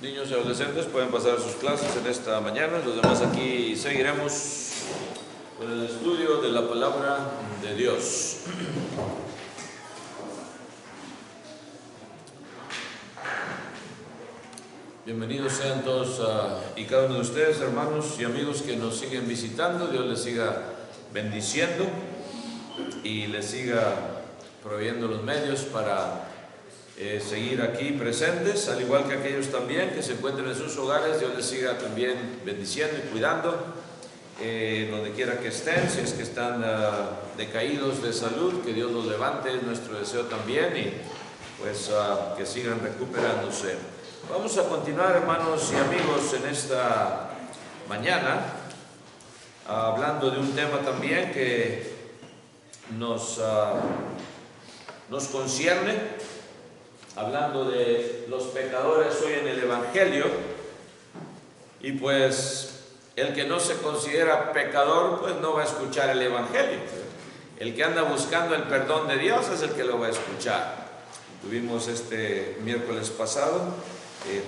Niños y adolescentes pueden pasar a sus clases en esta mañana. Los demás aquí seguiremos con el estudio de la palabra de Dios. Bienvenidos sean todos y cada uno de ustedes, hermanos y amigos que nos siguen visitando. Dios les siga bendiciendo y les siga proveyendo los medios para seguir aquí presentes, al igual que aquellos también que se encuentren en sus hogares. Dios les siga también bendiciendo y cuidando donde quiera que estén. Si es que están decaídos de salud, que Dios los levante, es nuestro deseo también, y pues que sigan recuperándose. Vamos a continuar, hermanos y amigos, en esta mañana hablando de un tema también que nos concierne, hablando de los pecadores hoy en el Evangelio. Y pues el que no se considera pecador, pues no va a escuchar el Evangelio. El que anda buscando el perdón de Dios es el que lo va a escuchar. Tuvimos este miércoles pasado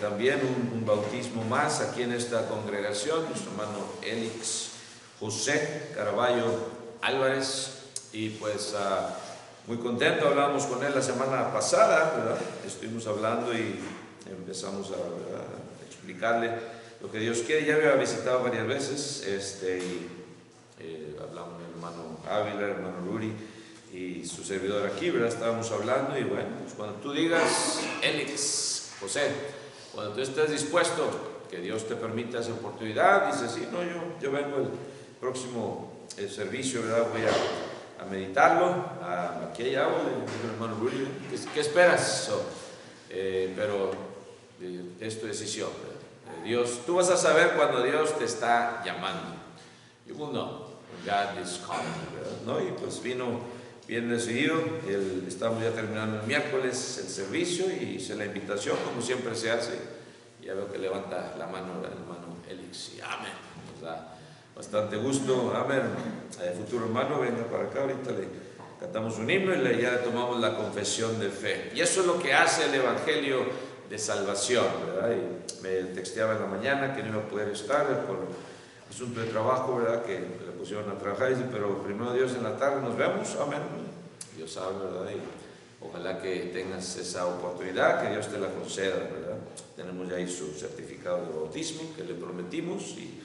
también un bautismo más aquí en esta congregación, nuestro hermano Elix José Caraballo Álvarez, y pues muy contento. Hablábamos con él la semana pasada, ¿verdad? Estuvimos hablando y empezamos a explicarle lo que Dios quiere. Ya había visitado varias veces, hablamos con el hermano Ávila, el hermano Ruri y su servidor aquí, ¿verdad? Estábamos hablando y bueno, pues cuando tú digas, Elix José, cuando tú estés dispuesto, que Dios te permita esa oportunidad, dices, sí, no, yo vengo el próximo servicio, ¿verdad? Voy a meditarlo, aquí hay agua, el hermano Ruri, ¿qué esperas? Pero es tu decisión, ¿verdad? Dios, tú vas a saber cuando Dios te está llamando. You will know when God is calling, ¿verdad? ¿No? Y pues vino bien decidido. Estamos ya terminando el miércoles el servicio y hice la invitación, como siempre se hace. Ya veo que levanta la mano el hermano Elix, y amén. Nos da bastante gusto, amén. Futuro hermano, venga para acá, ahorita le cantamos un himno y ya le tomamos la confesión de fe. Y eso es lo que hace el Evangelio de salvación, ¿verdad? Y me texteaba en la mañana que no iba a poder estar por asunto de trabajo, ¿verdad? Que le pusieron a trabajar, pero primero Dios en la tarde nos vemos, amén. Dios sabe, ¿verdad? Y ojalá que tengas esa oportunidad, que Dios te la conceda, ¿verdad? Tenemos ya ahí su certificado de bautismo que le prometimos y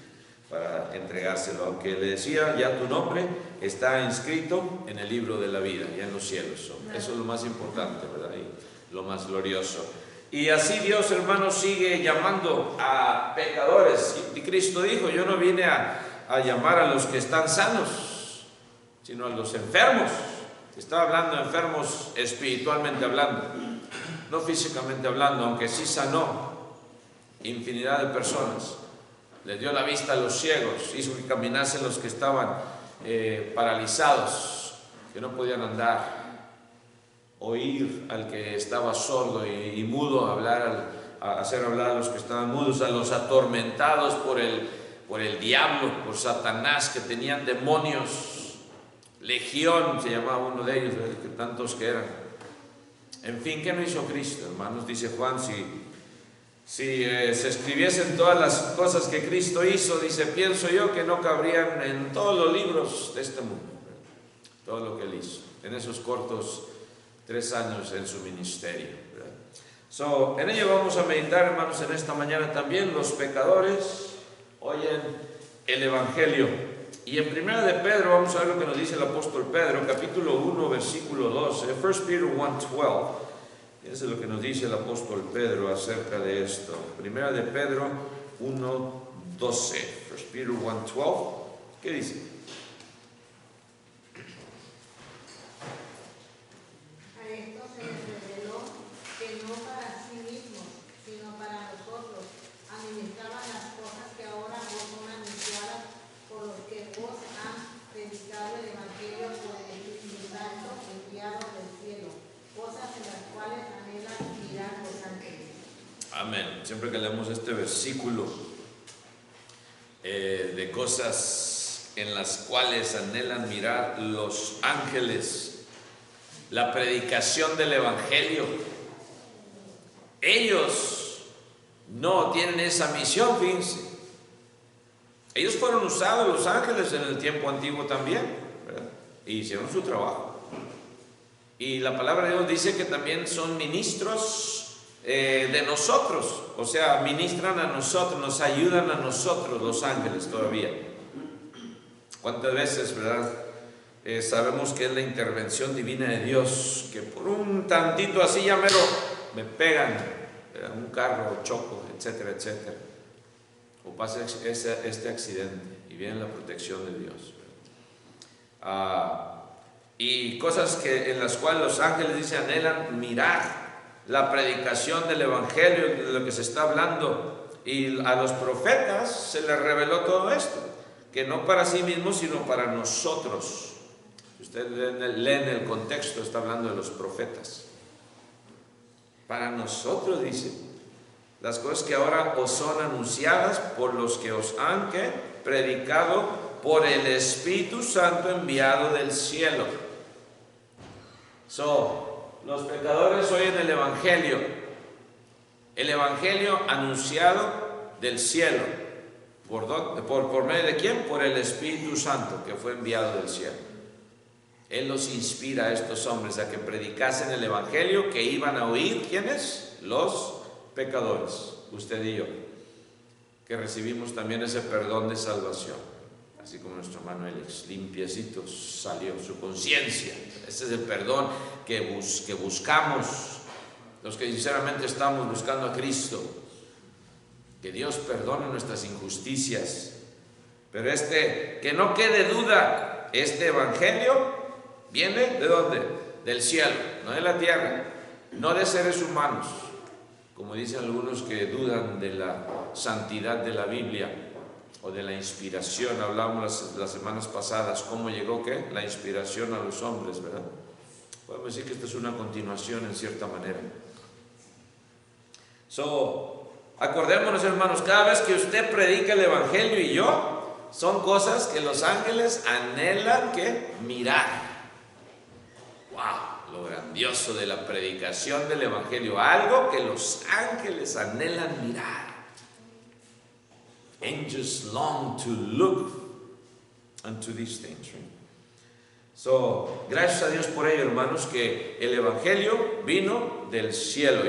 para entregárselo, aunque le decía, ya tu nombre está inscrito en el libro de la vida, ya en los cielos. Eso es lo más importante, ¿verdad? Y lo más glorioso. Y así Dios, hermanos, sigue llamando a pecadores. Y Cristo dijo, yo no vine a llamar a los que están sanos, sino a los enfermos. Estaba hablando de enfermos espiritualmente hablando, no físicamente hablando, aunque sí sanó infinidad de personas. Les dio la vista a los ciegos, hizo que caminasen los que estaban paralizados, que no podían andar, oír al que estaba sordo y mudo, hacer hablar a los que estaban mudos, a los atormentados por el diablo, por Satanás, que tenían demonios. Legión se llamaba uno de ellos, que tantos que eran. En fin, ¿qué no hizo Cristo, hermanos? Dice Juan, si se escribiesen todas las cosas que Cristo hizo, dice, pienso yo que no cabrían en todos los libros de este mundo, todo lo que Él hizo, en esos cortos 3 años en su ministerio, ¿verdad? En ello vamos a meditar, hermanos, en esta mañana también. Los pecadores oyen el Evangelio. Y en Primera de Pedro vamos a ver lo que nos dice el apóstol Pedro, capítulo 1, versículo 12, 1 Peter 1:12. Eso es lo que nos dice el apóstol Pedro acerca de esto. Primera de Pedro 1:12. 1 Peter 1:12. ¿Qué dice? A esto se les reveló que no para sí mismos, sino para nosotros, administraban las cosas que ahora os son anunciadas por los que os han predicado el Evangelio por el Espíritu Santo enviado del cielo, cosas en las cuales anhelan mirar los ángeles. Amén. Siempre que leemos este versículo de cosas en las cuales anhelan mirar los ángeles, la predicación del Evangelio, ellos no tienen esa misión, fíjense. Ellos fueron usados, los ángeles, en el tiempo antiguo también, ¿verdad? Y hicieron su trabajo. Y la palabra de Dios dice que también son ministros de nosotros, o sea, ministran a nosotros, nos ayudan a nosotros los ángeles todavía. ¿Cuántas veces, verdad? Sabemos que es la intervención divina de Dios, que por un tantito así ya me pegan, un carro, choco, etcétera, etcétera, o pasa este accidente y viene la protección de Dios. Y cosas en las cuales los ángeles dicen, anhelan mirar la predicación del evangelio, de lo que se está hablando, y a los profetas se les reveló todo esto, que no para sí mismos, sino para nosotros. Si usted lee en el contexto, está hablando de los profetas. Para nosotros, dice, las cosas que ahora os son anunciadas por los que os han predicado por el Espíritu Santo enviado del cielo. Los pecadores oyen el Evangelio anunciado del cielo. ¿Por medio de quién? Por el Espíritu Santo, que fue enviado del cielo. Él los inspira a estos hombres a que predicasen el Evangelio que iban a oír. ¿Quiénes? Los pecadores, usted y yo, que recibimos también ese perdón de salvación, así como nuestro hermano Alex, limpiecito salió su conciencia. Ese es el perdón que buscamos, los que sinceramente estamos buscando a Cristo, que Dios perdone nuestras injusticias. Pero que no quede duda, este evangelio viene ¿de dónde? Del cielo, no de la tierra, no de seres humanos, como dicen algunos que dudan de la santidad de la Biblia o de la inspiración. Hablamos las semanas pasadas cómo llegó la inspiración a los hombres, ¿verdad? Podemos decir que esto es una continuación en cierta manera. Acordémonos, hermanos, cada vez que usted predica el evangelio y yo, son cosas que los ángeles anhelan mirar. ¡Wow! Lo grandioso de la predicación del evangelio, algo que los ángeles anhelan mirar. Angels long to look unto these things, right? Gracias a Dios por ello, hermanos, que el evangelio vino del cielo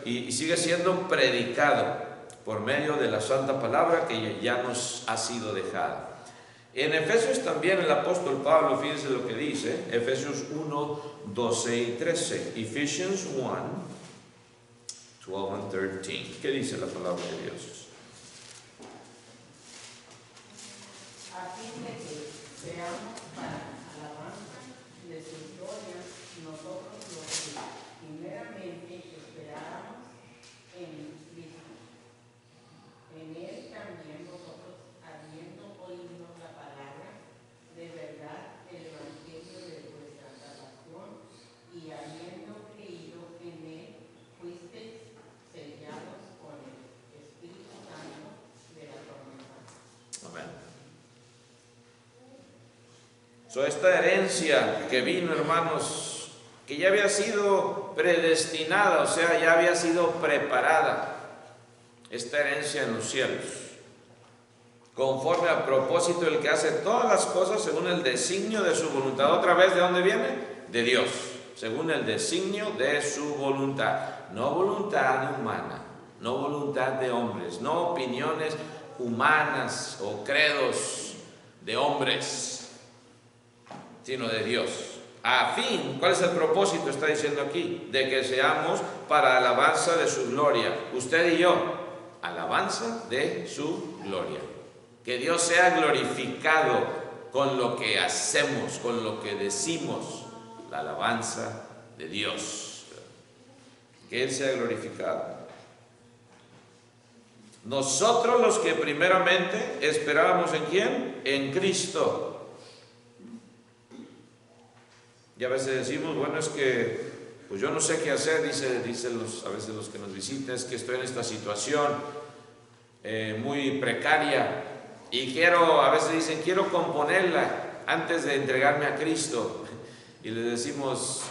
y sigue siendo predicado por medio de la santa palabra que ya nos ha sido dejada. En Efesios también el apóstol Pablo, fíjense lo que dice, Efesios 1, 12 y 13. Ephesians 1, 12 and 13. ¿Qué dice la palabra de Dios? A fin de que seamos para alabanza de su gloria, nosotros los que primeramente esperábamos en Cristo. En él también vosotros, habiendo oído la palabra de verdad, el evangelio de vuestra salvación, y habiendo creído en él, fuisteis sellados con el Espíritu Santo de la promesa. Amén. Esta herencia que vino, hermanos, que ya había sido predestinada, o sea, ya había sido preparada, esta herencia en los cielos, conforme al propósito del que hace todas las cosas según el designio de su voluntad. Otra vez, ¿de dónde viene? De Dios, según el designio de su voluntad, no voluntad humana, no voluntad de hombres, no opiniones humanas o credos de hombres, sino de Dios. A fin, ¿cuál es el propósito? Está diciendo aquí, de que seamos para alabanza de su gloria. Usted y yo, alabanza de su gloria. Que Dios sea glorificado con lo que hacemos, con lo que decimos, la alabanza de Dios. Que Él sea glorificado. Nosotros los que primeramente esperábamos ¿en quién? En Cristo. Y a veces decimos, bueno, es que pues yo no sé qué hacer, dicen a veces los que nos visitan, es que estoy en esta situación muy precaria y a veces dicen, quiero componerla antes de entregarme a Cristo. Y les decimos,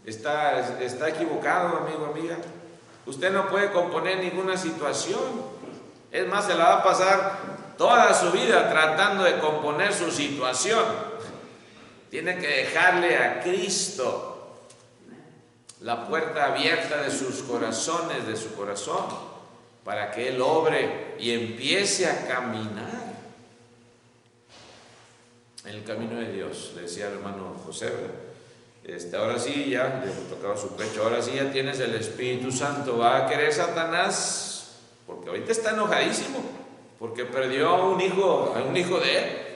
está equivocado, amigo, amiga. Usted no puede componer ninguna situación. Es más, se la va a pasar toda su vida tratando de componer su situación. Tiene que dejarle a Cristo la puerta abierta de sus corazones, de su corazón, para que Él obre y empiece a caminar en el camino de Dios. Le decía al hermano José, ahora sí ya, le tocaba su pecho, ahora sí ya tienes el Espíritu Santo. Va a querer Satanás, porque ahorita está enojadísimo, porque perdió a un hijo de él.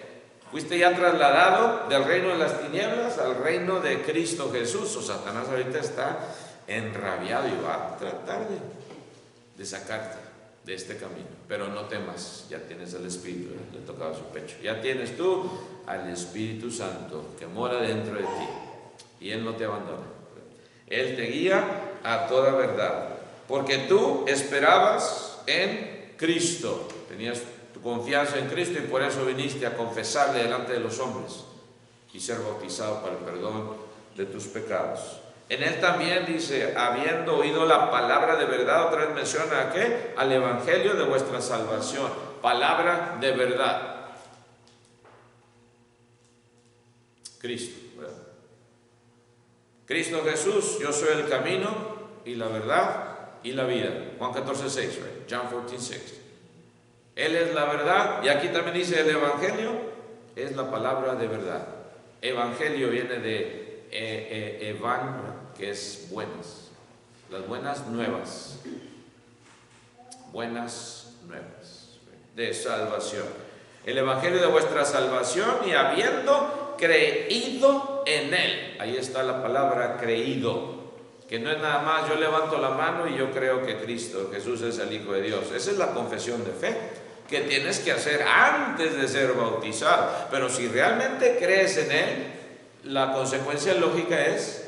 Fuiste ya trasladado del reino de las tinieblas al reino de Cristo Jesús. O Satanás ahorita está enrabiado y va a tratar de sacarte de este camino. Pero no temas, ya tienes el Espíritu, le tocaba su pecho. Ya tienes tú al Espíritu Santo que mora dentro de ti. Y Él no te abandona. Él te guía a toda verdad. Porque tú esperabas en Cristo. Tenías tu confianza en Cristo y por eso viniste a confesarle delante de los hombres y ser bautizado para el perdón de tus pecados. En Él también dice, habiendo oído la palabra de verdad, otra vez menciona ¿a qué? Al evangelio de vuestra salvación. Palabra de verdad. Cristo. Cristo Jesús, yo soy el camino y la verdad y la vida. Juan 14:6, right? John 14:6. Él es la verdad, y aquí también dice el evangelio es la palabra de verdad. Evangelio viene de evan, que es buenas, las buenas nuevas, de salvación. El evangelio de vuestra salvación, y habiendo creído en Él. Ahí está la palabra creído, que no es nada más yo levanto la mano y yo creo que Cristo Jesús es el Hijo de Dios. Esa es la confesión de fe que tienes que hacer antes de ser bautizado. Pero si realmente crees en Él, la consecuencia lógica es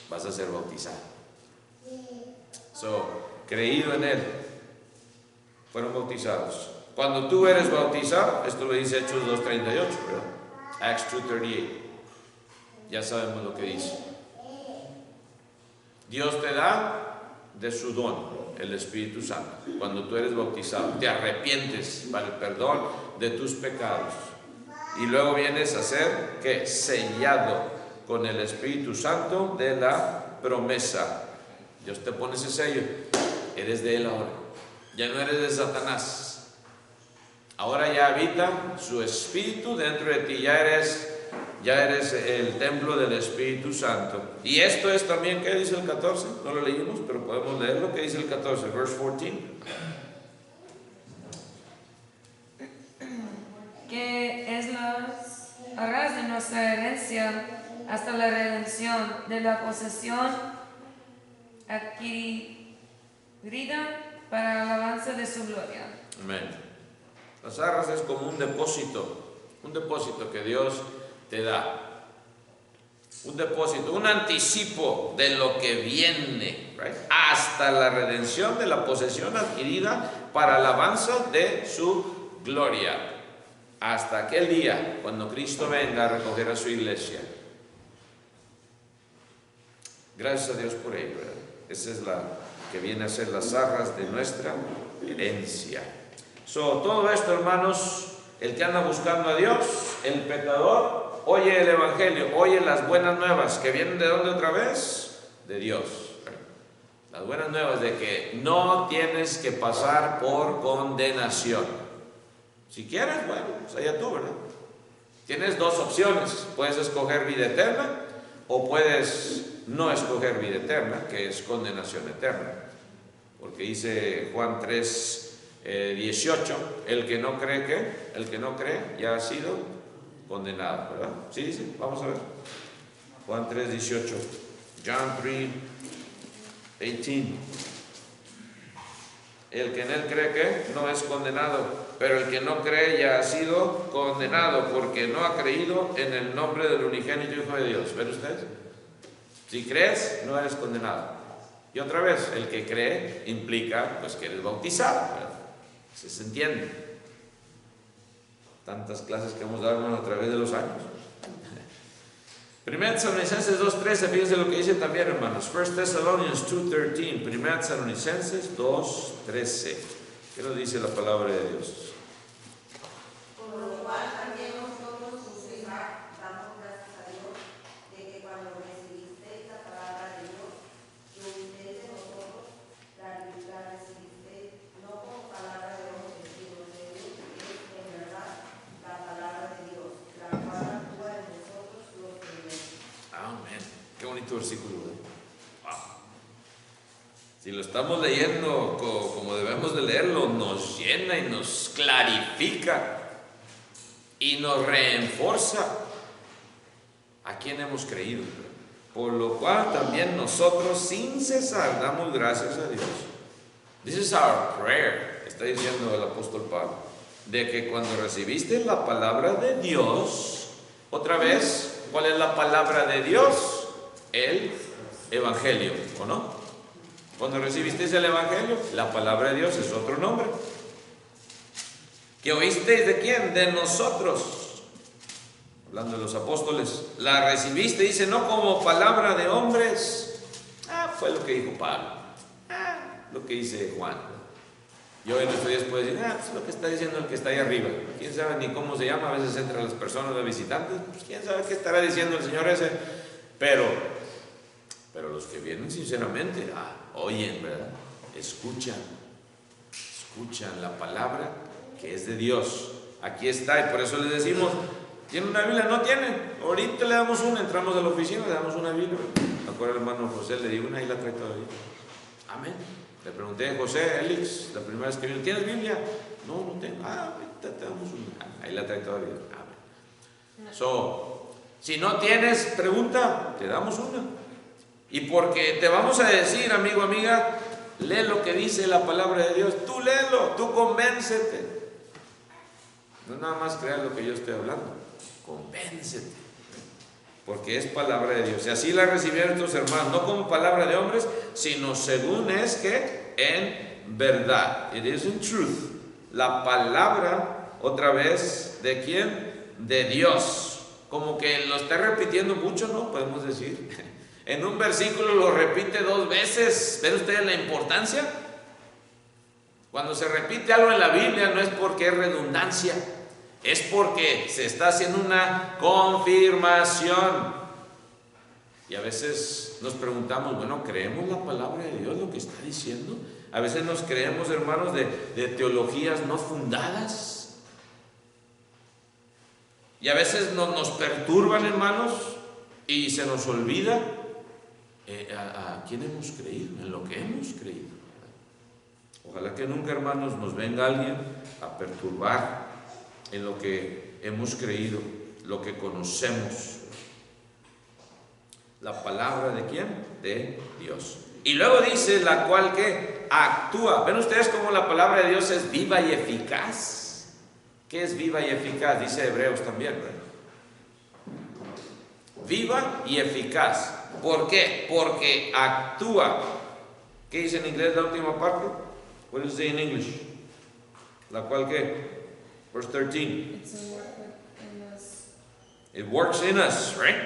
vas a ser bautizado. Creído en Él, fueron bautizados. Cuando tú eres bautizado, esto lo dice Hechos 2:38, ¿verdad? Acts 2:38. Ya sabemos lo que dice. Dios te da de su don, el Espíritu Santo. Cuando tú eres bautizado, te arrepientes para el perdón de tus pecados. Y luego vienes a ser, ¿qué? Sellado con el Espíritu Santo de la promesa. Dios te pone ese sello. Eres de Él ahora. Ya no eres de Satanás. Ahora ya habita su Espíritu dentro de ti. Ya eres el templo del Espíritu Santo. Y esto es también, ¿qué dice el 14? No lo leímos, pero podemos leerlo. ¿Qué dice el 14? Verse 14. Que es las arras de nuestra herencia hasta la redención de la posesión adquirida para la alabanza de su gloria. Amén. Las arras es como un depósito que Dios te da. Un depósito, un anticipo de lo que viene, right? Hasta la redención de la posesión adquirida para alabanza de su gloria. Hasta aquel día, cuando Cristo venga a recoger a su iglesia. Gracias a Dios por ello, ¿verdad? Esa es la que viene a ser las arras de nuestra herencia. Todo esto, hermanos, el que anda buscando a Dios, el pecador, oye el evangelio, oye las buenas nuevas, que vienen ¿de dónde otra vez? De Dios. Las buenas nuevas de que no tienes que pasar por condenación. Si quieres, bueno, pues allá tú, ¿verdad? Tienes dos opciones. Puedes escoger vida eterna o puedes no escoger vida eterna, que es condenación eterna. Porque dice Juan 3:18, el que no cree ya ha sido condenado, ¿verdad? Sí, dice, vamos a ver. Juan 3:18. John 3:18. El que en él cree que no es condenado, pero el que no cree ya ha sido condenado porque no ha creído en el nombre del unigénito Hijo de Dios. ¿Ven ustedes? Si crees, no eres condenado. Y otra vez, el que cree implica pues que eres bautizado, ¿verdad? Se entiende. Tantas clases que hemos dado a través de los años. 1 Tesalonicenses 2:13, fíjense lo que dice también, hermanos. 1 Thessalonians 2:13, 1 Tesalonicenses 2:13. ¿Qué nos dice la palabra de Dios? Por lo cual también nosotros, sus hijas, damos gracias a Dios de que cuando recibisteis la palabra de Dios, que ustedes de nosotros la recibisteis no como palabra de hombres, sino de Dios, que es en verdad la palabra de Dios, la cual actúa en nosotros los creyentes. Amén. Qué bonito versículo. Wow. Si lo estamos leyendo como debemos de leerlo, nos llena y nos clarifica y nos reenforza a quien hemos creído. Por lo cual también nosotros sin cesar damos gracias a Dios. This is our prayer, está diciendo el apóstol Pablo, de que cuando recibiste la palabra de Dios, otra vez, ¿cuál es la palabra de Dios? El Evangelio, ¿o no? Cuando recibisteis el Evangelio, la palabra de Dios es otro nombre. ¿Que oísteis de quién? De nosotros. Hablando de los apóstoles. La recibiste, dice, no como palabra de hombres. Fue lo que dijo Pablo. Lo que dice Juan. Y hoy en nuestros días puede decir, es lo que está diciendo el que está ahí arriba. ¿Quién sabe ni cómo se llama? A veces entran las personas, los visitantes. Pues quién sabe qué estará diciendo el Señor ese. Pero los que vienen sinceramente, oyen, ¿verdad? Escuchan la palabra que es de Dios. Aquí está, y por eso les decimos, ¿tiene una Biblia? No tiene. Ahorita le damos una, entramos a la oficina, le damos una Biblia. Me acuerdo el hermano José, le digo una y la trae todavía. Amén. Le pregunté a José, Elix, la primera vez que vino, ¿tienes Biblia? No tengo. Ahorita te damos una. Ahí la trae todavía. Amén. Si no tienes, pregunta, te damos una. Y porque te vamos a decir, amigo, amiga, lee lo que dice la palabra de Dios. Tú léelo, tú convéncete. No nada más creas lo que yo estoy hablando. Convéncete. Porque es palabra de Dios. Y así la recibieron estos hermanos, no como palabra de hombres, sino según es que en verdad. It is in truth. La palabra, otra vez, ¿de quién? De Dios. Como que lo está repitiendo mucho, ¿no? Podemos decir. En un versículo lo repite 2 veces. ¿Ven ustedes la importancia? Cuando se repite algo en la Biblia no es porque es redundancia, es porque se está haciendo una confirmación. Y a veces nos preguntamos, bueno, ¿creemos la palabra de Dios, lo que está diciendo? A veces nos creemos, hermanos, de teologías no fundadas. Y a veces nos perturban, hermanos, y se nos olvida a quién hemos creído, en lo que hemos creído. Ojalá que nunca, hermanos, nos venga alguien a perturbar en lo que hemos creído, lo que conocemos. La palabra ¿de quién? De Dios. Y luego dice, la cual que actúa. ¿Ven ustedes cómo la palabra de Dios es viva y eficaz? ¿Qué es viva y eficaz? Dice Hebreos también, ¿verdad? Viva y eficaz. ¿Por qué? Porque actúa. ¿Qué dice en inglés la última parte? What does it say in English? ¿La cual qué? Verse 13. It works in us, right?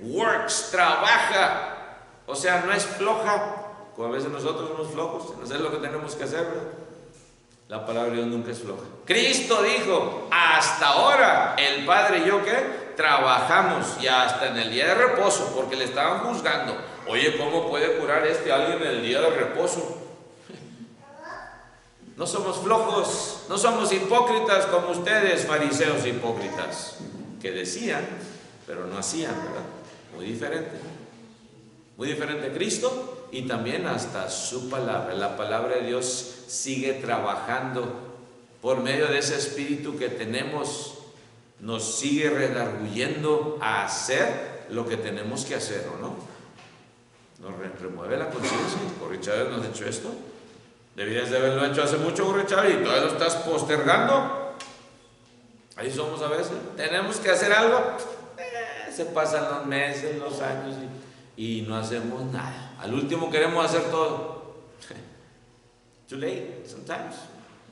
Works, trabaja. O sea, no es floja. Como a veces nosotros somos flojos, no sé lo que tenemos que hacer, ¿verdad? La palabra de Dios nunca es floja. Cristo dijo, hasta ahora el Padre y yo, ¿qué? Trabajamos, y hasta en el día de reposo, porque le estaban juzgando. Oye, ¿cómo puede curar a alguien en el día de reposo? No somos flojos, no somos hipócritas como ustedes, fariseos hipócritas, que decían, pero no hacían, ¿verdad? Muy diferente. Muy diferente Cristo y también hasta su palabra. La palabra de Dios sigue trabajando por medio de ese espíritu que tenemos. Nos sigue redarguyendo a hacer lo que tenemos que hacer, ¿o no? Nos remueve la conciencia. Jorge Chávez nos ha hecho esto. Deberías de haberlo hecho hace mucho, Jorge Chávez, y todavía lo estás postergando. Ahí somos a veces. Tenemos que hacer algo. Se pasan los meses, los años y no hacemos nada. Al último queremos hacer todo. Too late, sometimes.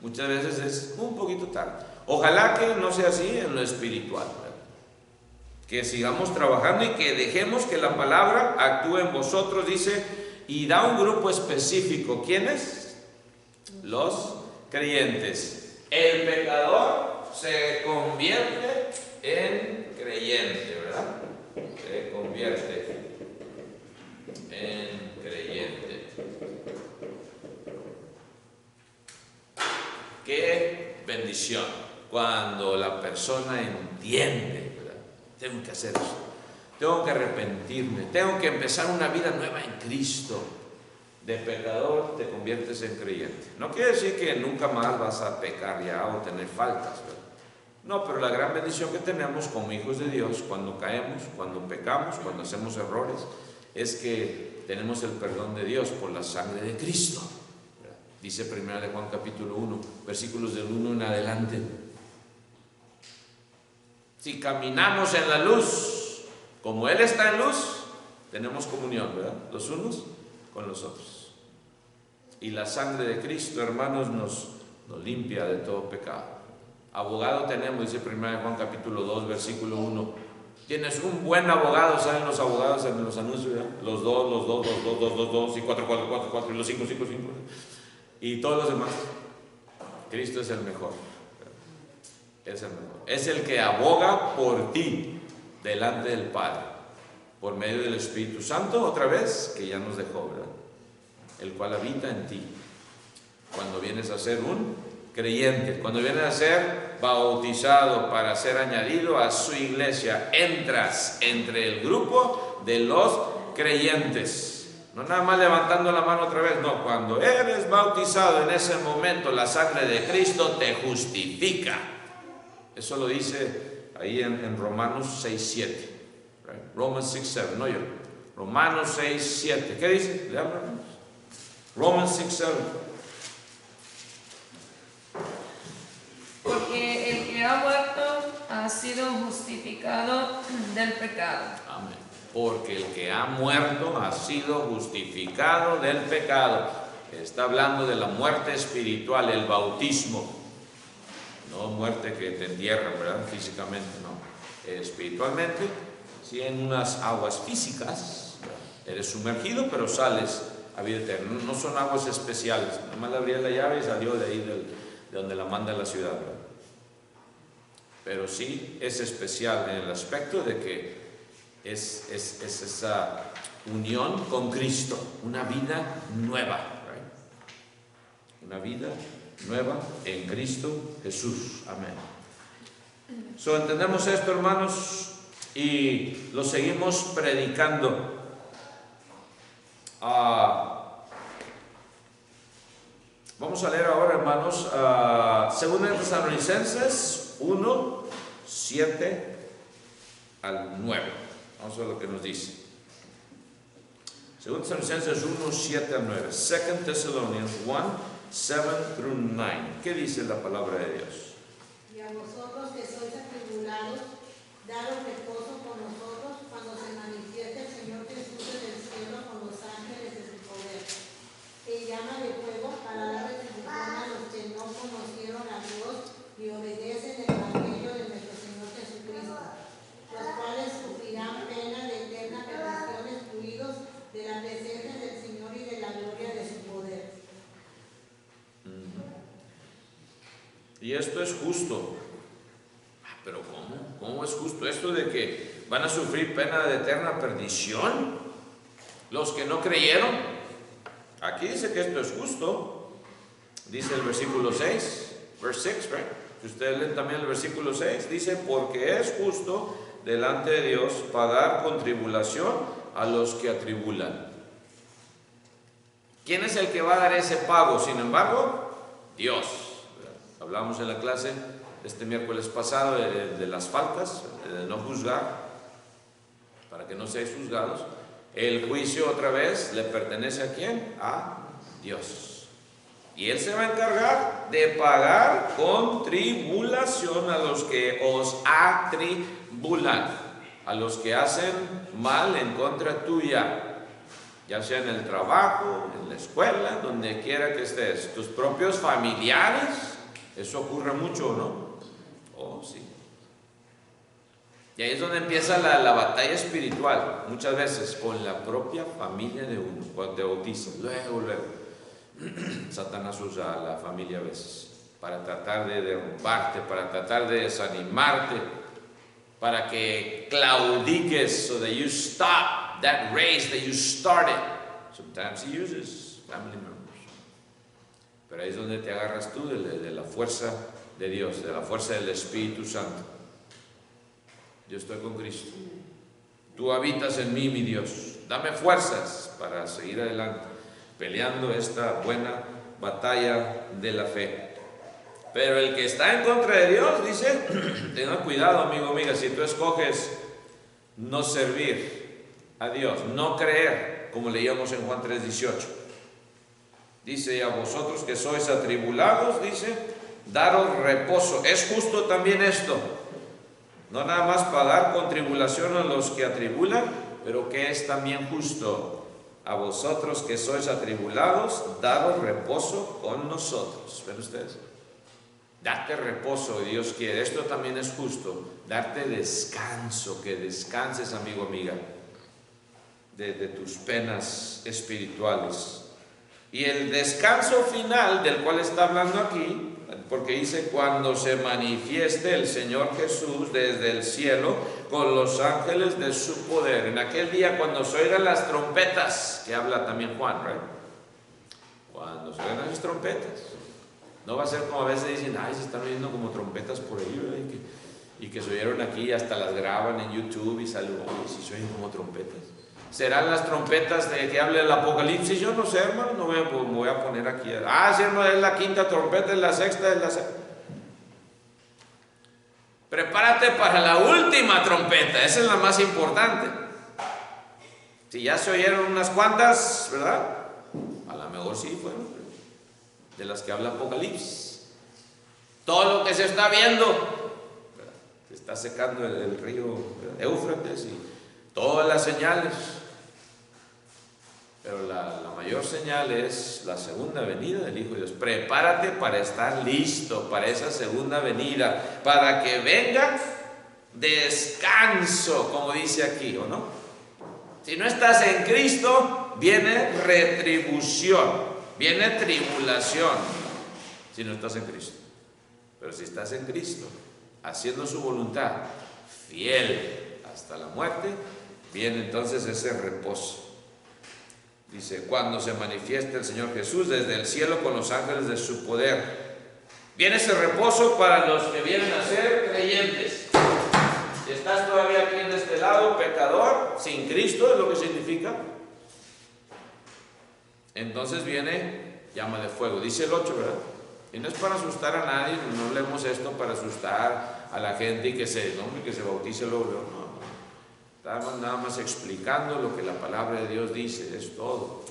Muchas veces es un poquito tarde. Ojalá que no sea así en lo espiritual, ¿verdad? que sigamos trabajando y que dejemos que la palabra actúe en vosotros, dice, y da un grupo específico. ¿Quiénes? Los creyentes. El pecador se convierte en creyente, ¿verdad? Se convierte en creyente. ¡Qué bendición! Cuando la persona entiende, ¿verdad? Tengo que hacer eso, tengo que arrepentirme, tengo que empezar una vida nueva en Cristo. De pecador te conviertes en creyente. No quiere decir que nunca más vas a pecar ya o tener faltas, ¿verdad? No, pero la gran bendición que tenemos como hijos de Dios cuando caemos, cuando pecamos, cuando hacemos errores, es que tenemos el perdón de Dios por la sangre de Cristo. Dice 1 de Juan capítulo 1, versículos del 1 en adelante. Si caminamos en la luz, como Él está en luz, tenemos comunión, ¿verdad? Los unos con los otros. Y la sangre de Cristo, hermanos, nos limpia de todo pecado. Abogado tenemos, dice 1 de Juan capítulo 2, versículo 1. Tienes un buen abogado, ¿saben los abogados en los anuncios? ¿Verdad? Los dos, y 4, y los 5. Y todos los demás. Cristo es el mejor. Es el mejor. Es el que aboga por ti delante del Padre, por medio del Espíritu Santo, otra vez, que ya nos dejó, ¿verdad? El cual habita en ti. Cuando vienes a ser un creyente, cuando vienes a ser bautizado para ser añadido a su iglesia, entras entre el grupo de los creyentes. No nada más levantando la mano otra vez, no, cuando eres bautizado en ese momento, la sangre de Cristo te justifica. Eso lo dice ahí en Romanos 6:7. Right? Romans 6:7, no yo. Romanos 6:7. ¿Qué dice? Leamos. Romans 6:7. Porque el que ha muerto ha sido justificado del pecado. Amén. Porque el que ha muerto ha sido justificado del pecado. Está hablando de la muerte espiritual, el bautismo. No muerte que te entierran, ¿verdad? Físicamente, no. Espiritualmente, sí, en unas aguas físicas, ¿verdad? Eres sumergido, pero sales a vida eterna. No son aguas especiales. Nomás le abrías la llave y salió de ahí, de donde la manda la ciudad, ¿verdad? Pero sí es especial en el aspecto de que es esa unión con Cristo, una vida nueva, right? Una vida nueva en Cristo Jesús. Amén. So, entendemos esto, hermanos, y lo seguimos predicando. Vamos a leer ahora, hermanos, 2 Tesalonicenses 1, 7 al 9. Vamos a ver lo que nos dice. 2 Tesalonicenses 1, 7 al 9. 2 Thessalonians 1, 7 through 9. ¿Qué dice la palabra de Dios? Y a vosotros que sois atribulados, daros reposo con nosotros cuando se manifieste el Señor Jesús en el cielo con los ángeles de su poder, que llama de fuego para dar retribución a los que no conocieron a Dios y obedecen el evangelio de nuestro Señor Jesucristo, los cuales sufrirán pena de eterna perdición, excluidos de la presencia del Señor y de la gloria de su poder. Y esto es justo. ¿Pero cómo? ¿Cómo es justo esto de que van a sufrir pena de eterna perdición los que no creyeron? Aquí dice que esto es justo. Dice el versículo 6, verse 6, right? Si ustedes leen también el versículo 6, dice, porque es justo delante de Dios pagar con tribulación a los que atribulan. ¿Quién es el que va a dar ese pago? Sin embargo, Dios. Hablamos en la clase este miércoles pasado de las faltas, de no juzgar, para que no seáis juzgados. El juicio otra vez le pertenece ¿a quién? A Dios. Y Él se va a encargar de pagar con tribulación a los que os atribulan, a los que hacen mal en contra tuya, ya sea en el trabajo, en la escuela, donde quiera que estés, tus propios familiares. Eso ocurre mucho, ¿no? Oh, sí. Y ahí es donde empieza la batalla espiritual, muchas veces con la propia familia de uno. Cuando te bautizas, luego, Satanás usa a la familia a veces para tratar de derrumbarte, para tratar de desanimarte, para que claudiques, so that you stop that race that you started. Sometimes he uses family members. Pero ahí es donde te agarras tú de la fuerza de Dios, de la fuerza del Espíritu Santo. Yo estoy con Cristo. Tú habitas en mí, mi Dios. Dame fuerzas para seguir adelante, peleando esta buena batalla de la fe. Pero el que está en contra de Dios, dice, tenga cuidado, amigo, amiga, si tú escoges no servir a Dios, no creer, como leíamos en Juan 3:18. Dice, a vosotros que sois atribulados, dice, daros reposo. Es justo también esto. No nada más para dar con tribulación a los que atribulan, pero que es también justo. A vosotros que sois atribulados, daros reposo con nosotros. ¿Ven ustedes? Darte reposo, Dios quiere. Esto también es justo. Darte descanso, que descanses, amigo, amiga, de tus penas espirituales. Y el descanso final del cual está hablando aquí, porque dice, cuando se manifieste el Señor Jesús desde el cielo con los ángeles de su poder. En aquel día cuando se oigan las trompetas, que habla también Juan, ¿right? Cuando se oigan las trompetas. No va a ser como a veces dicen, ay, se están oyendo como trompetas por ahí, ¿verdad? Y que se oyeron aquí, hasta las graban en YouTube y salen, oye, si se oyen como trompetas. ¿Serán las trompetas de que hable el Apocalipsis? Yo no sé, hermano, no me voy a poner aquí. Si hermano, es la quinta trompeta, es la sexta, es la sexta. Prepárate para la última trompeta, esa es la más importante. Si ya se oyeron unas cuantas, ¿verdad? A lo mejor sí fueron de las que habla Apocalipsis. Todo lo que se está viendo, ¿verdad? Se está secando el río, ¿verdad? Éufrates y todas las señales. Pero la mayor señal es la segunda venida del Hijo de Dios. Prepárate para estar listo para esa segunda venida, para que venga descanso, como dice aquí, ¿o no? Si no estás en Cristo, viene retribución, viene tribulación, si no estás en Cristo. Pero si estás en Cristo, haciendo su voluntad, fiel hasta la muerte, viene entonces ese reposo. Dice, cuando se manifieste el Señor Jesús desde el cielo con los ángeles de su poder. Viene ese reposo para los que vienen a ser creyentes. Si estás todavía aquí en este lado, pecador, sin Cristo, es lo que significa. Entonces viene llama de fuego. Dice el 8, ¿verdad? Y no es para asustar a nadie, no leemos esto para asustar a la gente y que se bautice luego, no. Estamos nada más explicando lo que la palabra de Dios dice, es todo.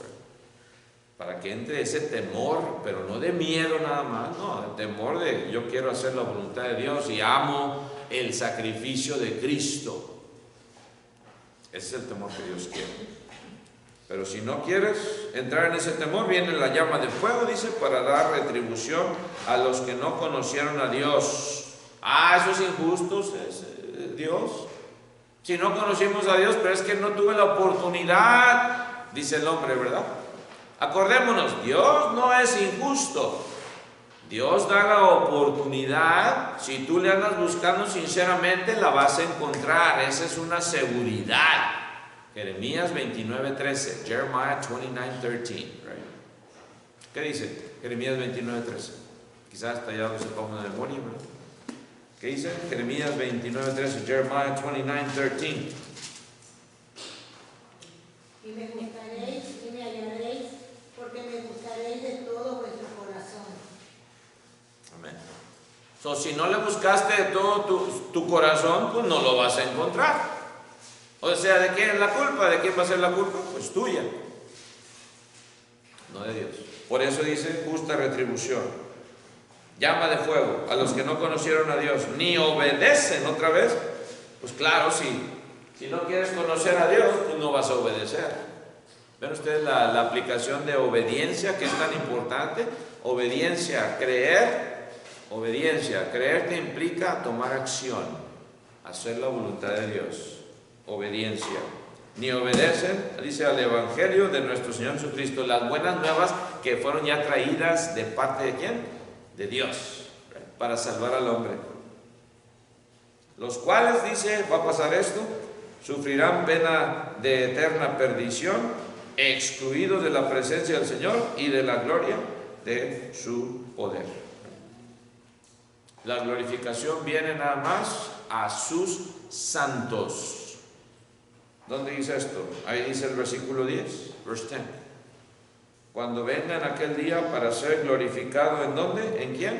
Para que entre ese temor, pero no de miedo nada más, no, el temor de yo quiero hacer la voluntad de Dios y amo el sacrificio de Cristo. Ese es el temor que Dios quiere. Pero si no quieres entrar en ese temor, viene la llama de fuego, dice, para dar retribución a los que no conocieron a Dios. Eso es injusto, es Dios. Si no conocimos a Dios, pero es que no tuve la oportunidad, dice el hombre, ¿verdad? Acordémonos, Dios no es injusto. Dios da la oportunidad. Si tú le andas buscando sinceramente, la vas a encontrar. Esa es una seguridad. Jeremías 29:13, Jeremiah 29:13, right? ¿Qué dice Jeremías 29:13? Quizás hasta ya lo sepamos de memoria, ¿verdad? ¿Qué dice? Jeremías 29:13, Jeremiah 29:13. Y me buscaréis y me hallaréis, porque me buscaréis de todo vuestro corazón. Amén. Si no le buscaste de todo tu corazón, pues no lo vas a encontrar. O sea, ¿de quién es la culpa? ¿De quién va a ser la culpa? Pues tuya, no de Dios. Por eso dice justa retribución. Llama de fuego a los que no conocieron a Dios, ni obedecen otra vez. Pues claro, si no quieres conocer a Dios, pues no vas a obedecer. ¿Ven ustedes la aplicación de obediencia, que es tan importante? Obediencia, creer te implica tomar acción. hacer la voluntad de Dios, obediencia. Ni obedecen, dice, al Evangelio de nuestro Señor Jesucristo, las buenas nuevas que fueron ya traídas de parte de ¿quién? De Dios, para salvar al hombre. Los cuales, dice, va a pasar esto, sufrirán pena de eterna perdición, excluidos de la presencia del Señor y de la gloria de su poder. La glorificación viene nada más a sus santos. ¿Dónde dice esto? Ahí dice el versículo 10, verse 10. Cuando vengan aquel día para ser glorificado, ¿en dónde? ¿En quién?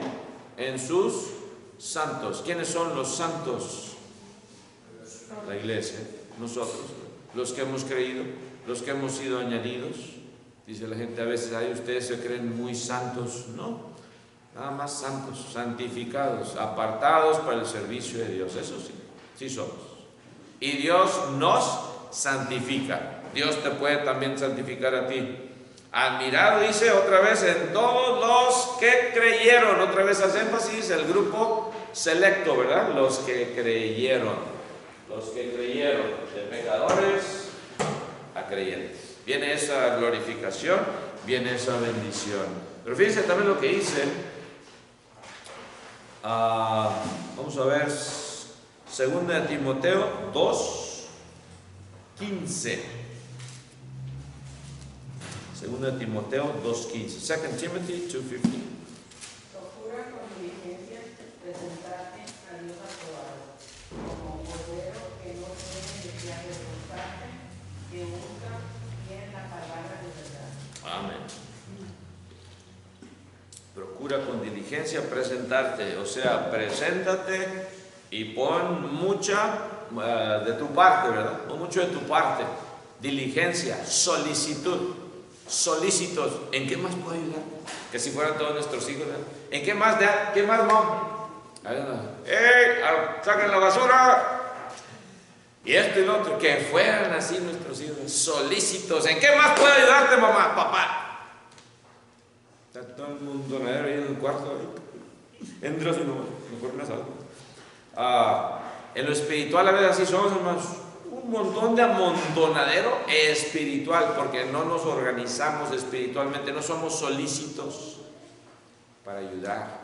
En sus santos. ¿Quiénes son los santos? La iglesia, nosotros, los que hemos creído, los que hemos sido añadidos. Dice la gente a veces, ay, ustedes se creen muy santos. No, nada más santos, santificados, apartados para el servicio de Dios. Eso sí, sí somos. Y Dios nos santifica. Dios te puede también santificar a ti. Admirado, dice otra vez, en todos los que creyeron. Otra vez hace énfasis el grupo selecto, ¿verdad? Los que creyeron. Los que creyeron, de pecadores a creyentes. Viene esa glorificación, viene esa bendición. Pero fíjense también lo que dice. Vamos a ver, 2 Timoteo 2:15. 2 Timoteo 2:15. 2 Timothy 2:15. Procura con diligencia presentarte a Dios aprobado, como cordero que no tiene de avergonzarse, que usa bien la palabra de verdad. Amén. Procura con diligencia presentarte, o sea, preséntate y pon mucha de tu parte, ¿verdad? Pon mucho de tu parte. Diligencia, solicitud, solícitos. ¿En qué más puedo ayudar? Que si fueran todos nuestros hijos, ¿verdad? ¿En qué más, Dad? ¿Qué más, Mom? Saquen la basura. Y esto y lo otro, que fueran así nuestros hijos, solícitos. ¿En qué más puedo ayudarte, mamá, papá? Está todo el mundo ahí en el cuarto. Entras y mejor me salgo. En lo espiritual a veces así somos, hermanos. Un montón de amontonadero espiritual, porque no nos organizamos espiritualmente, no somos solícitos para ayudar,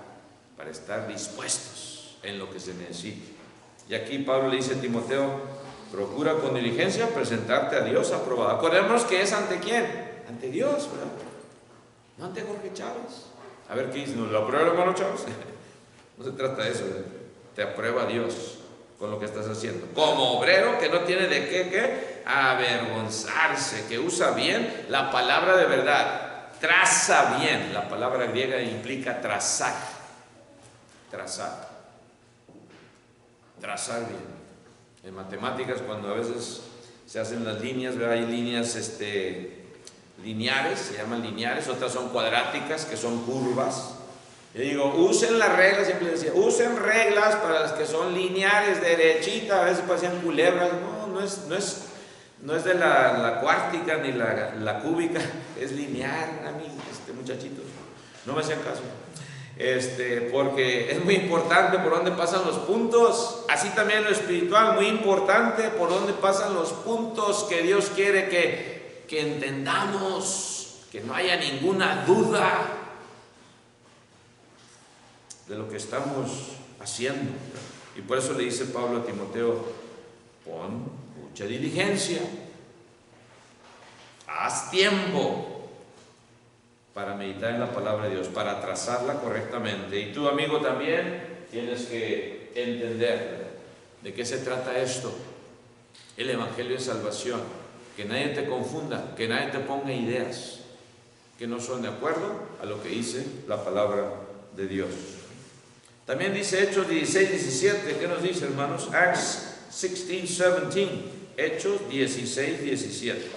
para estar dispuestos en lo que se necesite. Y aquí Pablo le dice a Timoteo, procura con diligencia presentarte a Dios aprobado. Acordémonos que es ante quién, ante Dios, ¿verdad? No ante Jorge Chávez. A ver qué dice, ¿nos lo aprueba el hermano Chávez? No se trata de eso, ¿verdad? Te aprueba Dios con lo que estás haciendo. Como obrero que no tiene de qué avergonzarse, que usa bien la palabra de verdad, traza bien. La palabra griega implica trazar. Trazar. Trazar bien. En matemáticas, cuando a veces se hacen las líneas, ¿verdad? Hay líneas lineares, se llaman lineares, otras son cuadráticas, que son curvas. Yo digo, usen las reglas, siempre decía, usen reglas para las que son lineares, derechitas, a veces parecían culebras. No es de la cuártica ni la cúbica, es lineal, a mí, muchachitos, no me hacían caso. Porque es muy importante por dónde pasan los puntos, así también lo espiritual, muy importante por dónde pasan los puntos que Dios quiere que entendamos, que no haya ninguna duda de lo que estamos haciendo. Y por eso le dice Pablo a Timoteo, pon mucha diligencia, haz tiempo para meditar en la palabra de Dios, para trazarla correctamente. Y tú, amigo, también tienes que entender de qué se trata esto, el Evangelio de salvación, que nadie te confunda, que nadie te ponga ideas que no son de acuerdo a lo que dice la palabra de Dios. También dice Hechos 16:17, ¿qué nos dice, hermanos? Acts 16:17, Hechos 16:17.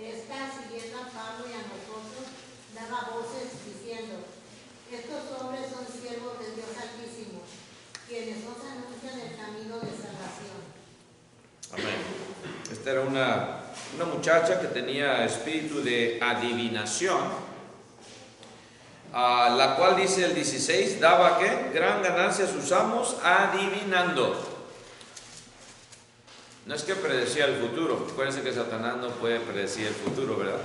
Esta, siguiendo a Pablo y a nosotros, daba voces diciendo, estos hombres son siervos del Dios Altísimo, quienes nos anuncian el camino de salvación. Amén. Esta era una una muchacha que tenía espíritu de adivinación, la cual dice el 16, daba ¿qué? Gran ganancia a sus amos adivinando. No es que predecía el futuro, acuérdense que Satanás no puede predecir el futuro, ¿verdad?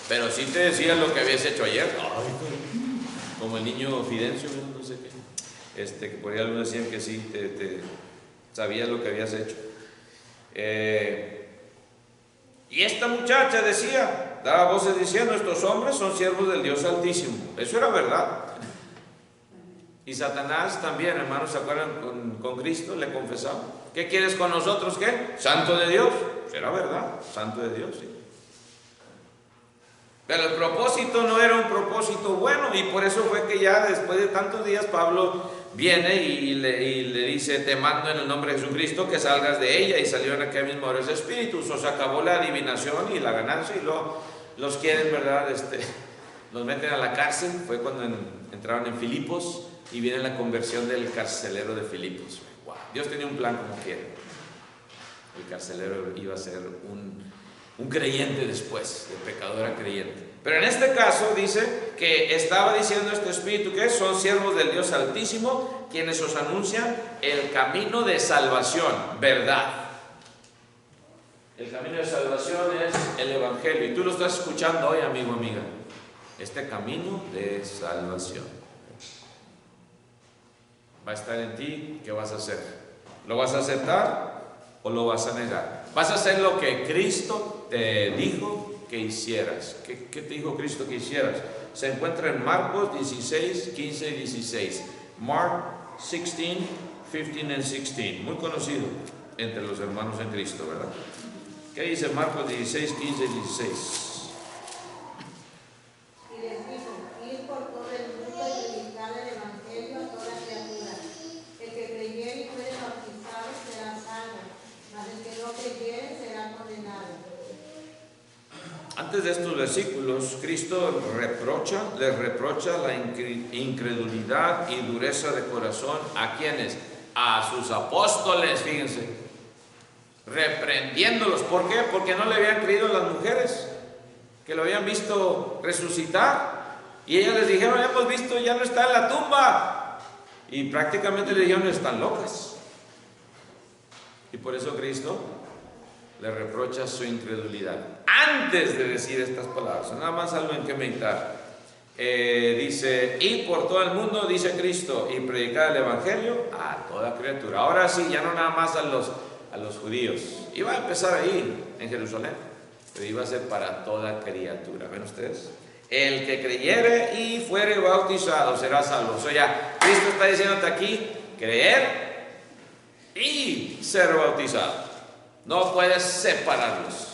Pero sí te decía lo que habías hecho ayer. Como el niño Fidencio, no sé qué. Que por ahí algunos decían que sí, te sabías lo que habías hecho. Y esta muchacha decía, daba voces diciendo, estos hombres son siervos del Dios Altísimo. Eso era verdad. Y Satanás también, hermanos, ¿se acuerdan? Con Cristo le confesaba. ¿Qué quieres con nosotros? ¿Qué? Santo de Dios. Era verdad, santo de Dios, sí. Pero el propósito no era un propósito bueno, y por eso fue que ya después de tantos días Pablo viene y le dice, te mando en el nombre de Jesucristo que salgas de ella, y salió en aquel mismo hora ese espíritu. Se acabó la adivinación y la ganancia, y luego los quieren, ¿verdad? Los meten a la cárcel. Fue cuando entraron en Filipos y viene la conversión del carcelero de Filipos. Wow. Dios tenía un plan como quiere. El carcelero iba a ser un creyente después, de pecador a creyente. Pero en este caso dice que estaba diciendo este espíritu que son siervos del Dios Altísimo, quienes os anuncian el camino de salvación, verdad. El camino de salvación es el Evangelio, y tú lo estás escuchando hoy, amigo, amiga. Este camino de salvación va a estar en ti. ¿Qué vas a hacer? ¿Lo vas a aceptar o lo vas a negar? ¿Vas a hacer lo que Cristo te dijo que hicieras? ¿Qué te dijo Cristo que hicieras? Se encuentra en Marcos 16, 15 y 16. Mark 16, 15 and 16. Muy conocido entre los hermanos en Cristo, ¿verdad? ¿Qué dice Marcos 16, 15 y 16? Y les dijo, ir por todo el mundo y predicar el Evangelio a toda criatura. El que creyere y fuere bautizado será salvo, mas el que no creyere será condenado. Antes de estos versículos, Cristo les reprocha la incredulidad y dureza de corazón. ¿A quiénes? A sus apóstoles, fíjense. Reprendiéndolos. ¿Por qué? Porque no le habían creído las mujeres, que lo habían visto resucitar. Y ellas les dijeron, hemos visto, ya no está en la tumba. Y prácticamente le dijeron, están locas. Y por eso Cristo le reprocha su incredulidad. Antes de decir estas palabras, nada más algo en que meditar. Dice, y por todo el mundo, dice Cristo, y predicar el Evangelio a toda criatura. Ahora sí, ya no nada más a los judíos. Iba a empezar ahí, en Jerusalén, pero iba a ser para toda criatura. ¿Ven ustedes? El que creyere y fuere bautizado será salvo. O sea, ya, Cristo está diciéndote aquí, creer y ser bautizado. No puedes separarlos.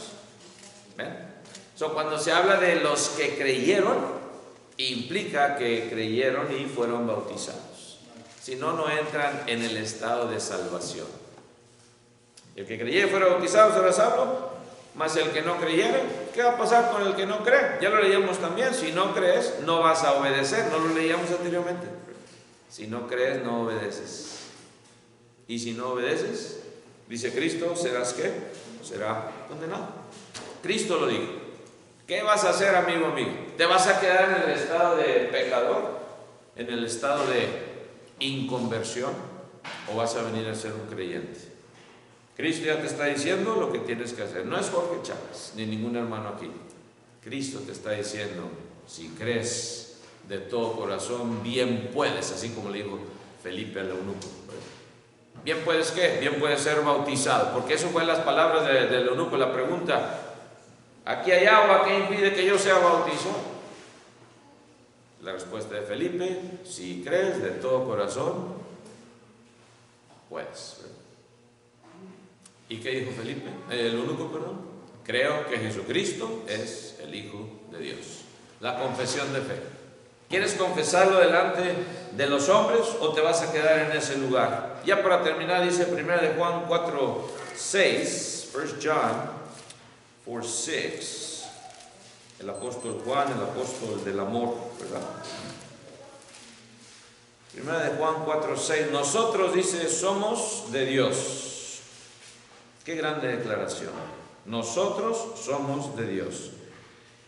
¿Ven? Cuando se habla de los que creyeron, implica que creyeron y fueron bautizados. Si no, no entran en el estado de salvación. El que creyere y fuera bautizado será salvo, mas el que no creyere, ¿qué va a pasar con el que no cree? Ya lo leíamos también. Si no crees, no vas a obedecer. No lo leíamos anteriormente. Si no crees, no obedeces. Y si no obedeces, dice Cristo, ¿serás qué? Será condenado. Cristo lo dijo. ¿Qué vas a hacer, amigo, amigo? ¿Te vas a quedar en el estado de pecador? ¿En el estado de inconversión? ¿O vas a venir a ser un creyente? Cristo ya te está diciendo lo que tienes que hacer. No es Jorge Chávez, ni ningún hermano aquí. Cristo te está diciendo, si crees de todo corazón, bien puedes, así como le dijo Felipe al eunuco. Bien puedes, ¿qué? Bien puedes ser bautizado, porque eso fue las palabras del eunuco, la pregunta, ¿aquí hay agua que impide que yo sea bautizado? La respuesta de Felipe, si crees de todo corazón, puedes. ¿Y qué dijo Felipe? El eunuco, perdón. Creo que Jesucristo es el Hijo de Dios. La confesión de fe. ¿Quieres confesarlo delante de los hombres o te vas a quedar en ese lugar? Ya para terminar, dice 1 de Juan 4:6, 1 John 4:6, el apóstol Juan, el apóstol del amor, ¿verdad? 1 de Juan 4:6, nosotros, dice, somos de Dios. Qué grande declaración. nosotros somos de Dios.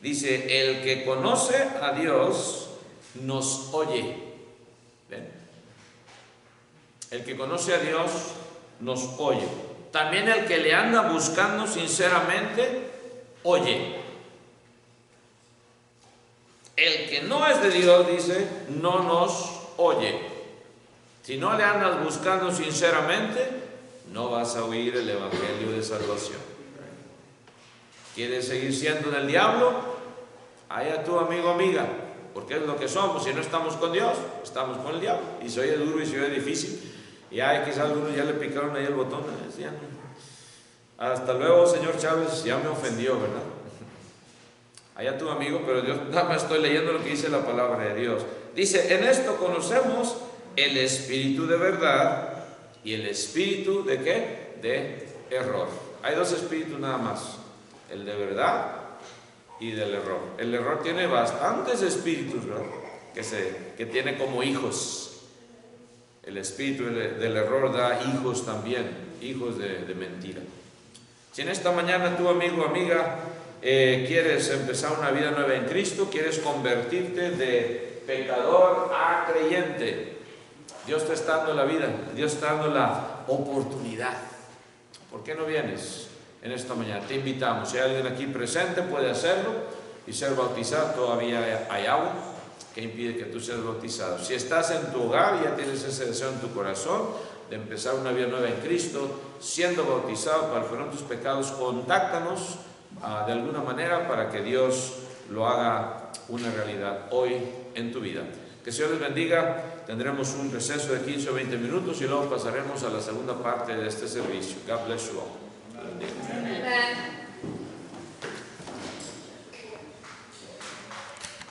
Dice, el que conoce a Dios nos oye. ¿Ven? El que conoce a Dios nos oye. También el que le anda buscando sinceramente, oye. El que no es de Dios, dice, no nos oye. Si no le andas buscando sinceramente, no vas a oír el evangelio de salvación. ¿Quieres seguir siendo del diablo? Allá tu amigo, amiga, porque es lo que somos. Si no estamos con Dios, estamos con el diablo. Y se oye duro y se oye difícil. Y quizás algunos ya le picaron ahí el botón. Decían, hasta luego, señor Chávez, ya me ofendió, ¿verdad? Allá tu amigo, pero yo nada más estoy leyendo lo que dice la palabra de Dios. Dice, en esto conocemos el espíritu de verdad y el espíritu de ¿qué? De error. Hay dos espíritus nada más, el de verdad y del error. El error tiene bastantes espíritus, ¿verdad? Que tiene como hijos. El espíritu del error da hijos también, hijos de mentira. Si en esta mañana tu amigo o amiga quieres empezar una vida nueva en Cristo, quieres convertirte de pecador a creyente, Dios te está dando la vida, Dios está dando la oportunidad. ¿Por qué no vienes en esta mañana? Te invitamos. Si hay alguien aquí presente, puede hacerlo y ser bautizado. Todavía hay agua que impide que tú seas bautizado. Si estás en tu hogar y ya tienes ese deseo en tu corazón de empezar una vida nueva en Cristo, siendo bautizado para el perdón de tus pecados, contáctanos de alguna manera para que Dios lo haga una realidad hoy en tu vida. Que el Señor les bendiga. Tendremos un receso de 15 o 20 minutos y luego pasaremos a la segunda parte de este servicio. God bless you all.